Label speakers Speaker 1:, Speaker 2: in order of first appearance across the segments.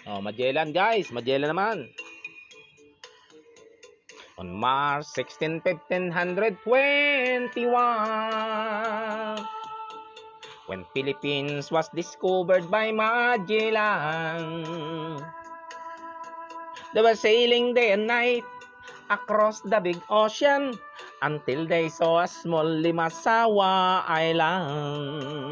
Speaker 1: Oh, Magellan guys, Magellan naman. On March 16, 1521, when Philippines was discovered by Magellan, they were sailing day and night across the big ocean until they saw a small Limasawa island.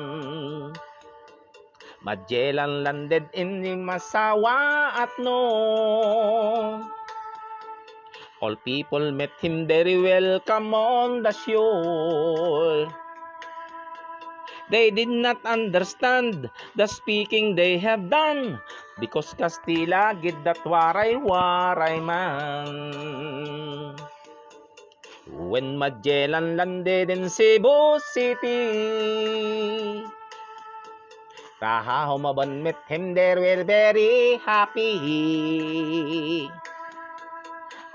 Speaker 1: Magellan landed in Limasawa at noon. All people met him very welcome on the shore. They did not understand the speaking they have done, because Kastila gid that waray-waray man. When Magellan landed in Cebu City, Rahahumaban met him there were very happy.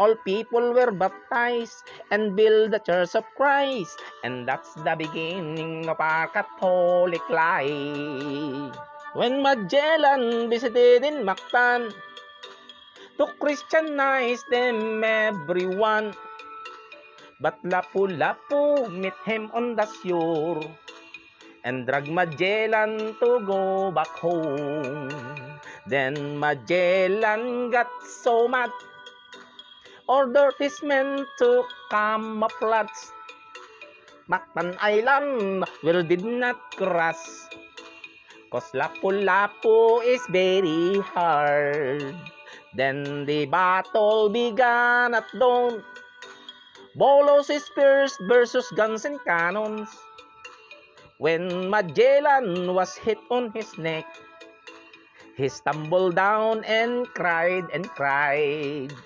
Speaker 1: All people were baptized and build the Church of Christ, and that's the beginning of our Catholic life. When Magellan visited in Mactan to Christianize them everyone, but Lapu-Lapu met him on the shore and drag Magellan to go back home. Then Magellan got so mad, ordered his men to camouflage Mactan Island, well did not cross, cause Lapu-Lapu is very hard. Then the battle began at dawn, bolos, spears versus guns and cannons. When Magellan was hit on his neck, he stumbled down and cried and cried.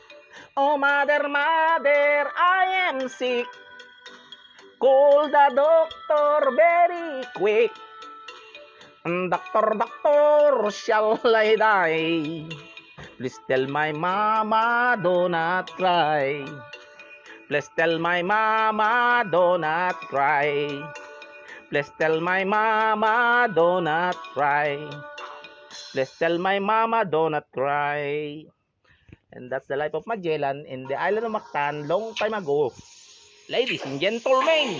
Speaker 1: Oh, mother, mother, I am sick. Call the doctor very quick. Doctor, doctor, shall I die? Please tell my mama, do not cry. Please tell my mama, do not cry. Please tell my mama, do not cry. Please tell my mama, do not cry. And that's the life of Magellan in the island of Mactan long time ago. Ladies and gentlemen.